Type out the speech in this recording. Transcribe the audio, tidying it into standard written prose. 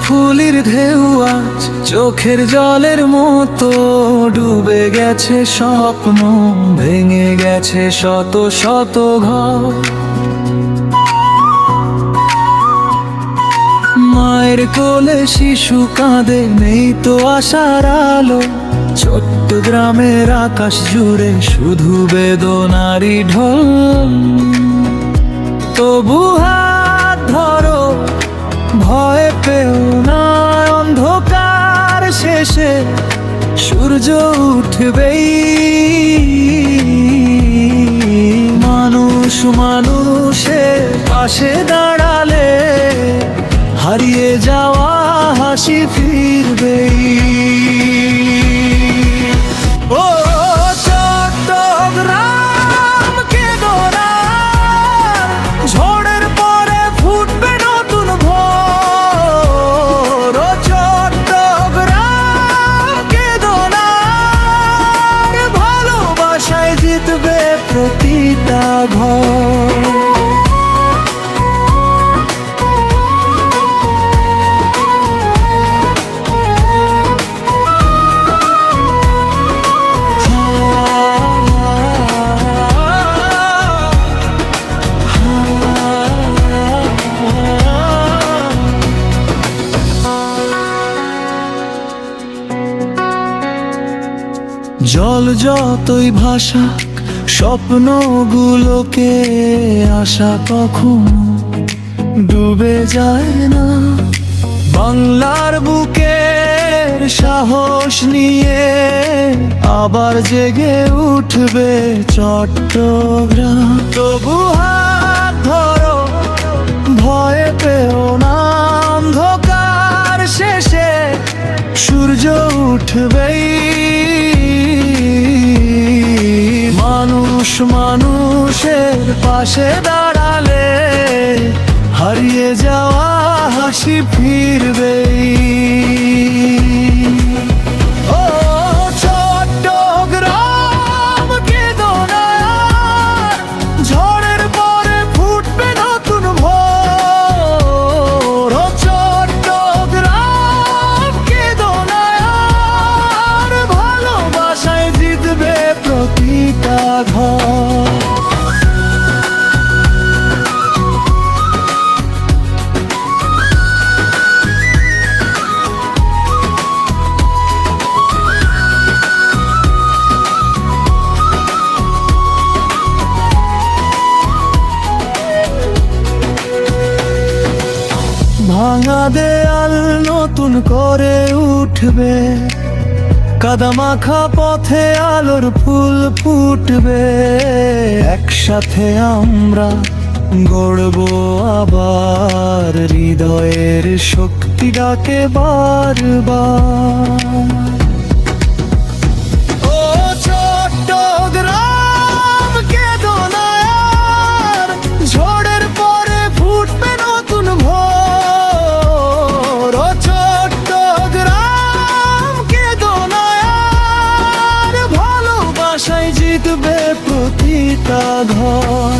ফুলির ঢেউ আজ চোখের জলের মতো ডুবে গেছে স্বপ্ন, ভেঙে গেছে শত শত ঘর। মায়ের কোলে শিশু কাঁদে, নেই তো আশার আলো। ছোট্ট গ্রামের আকাশ জুড়ে শুধু বেদনারই ঢোল। তবু হাত ধরো, ভয় পেও না, অন্ধকার শেষে সূর্য উঠবেই। মানুষ মানুষের পাশে দাঁড়ালে হারিয়ে যাওয়া হাসি ফিরবেই। ও চট্টগ্রাম কেঁদো না, ঝড়ের পরে ফুটবে নতুন ভোর। ও চট্টগ্রাম কেঁদো না, ভালোবাসায় জিতবে প্রতিটা ঘর। জল যতই ভাষাক স্বপ্নগুলোকে আশা কখনো ডুবে যায় না। বাংলার বুকের সাহস নিয়ে আবার জেগে উঠবে চট্টগ্রাম। তবু হাত ধরো, ভয় পেও না, অন্ধকার শেষে সূর্য উঠবেই। মানুষ মানুষের পাশে দাঁড়ালে হারিয়ে যাওয়া হাসি ফিরবেই। ও চট্টগ্রাম কেঁদো না, ঝড়ের পরে ফুটবে নতুন ভোর। ও চট্টগ্রাম কেঁদো না, ভালোবাসায় জিতবে প্রতিটা ঘর। ভাঙা দেয়াল নতুন করে উঠবে, কাদামাখা পথে আলোর ফুল ফুটবে। একসাথে আমরা গড়বো আবার, হৃদয়ের শক্তি ডাকে বারবার। ও চট্টগ্রাম কেঁদো না, ঝড়ের পরে ফুটবে নতুন ভোর। ও চট্টগ্রাম কেঁদো না, ভালোবাসায় জিতবে প্রতিটা ঘর।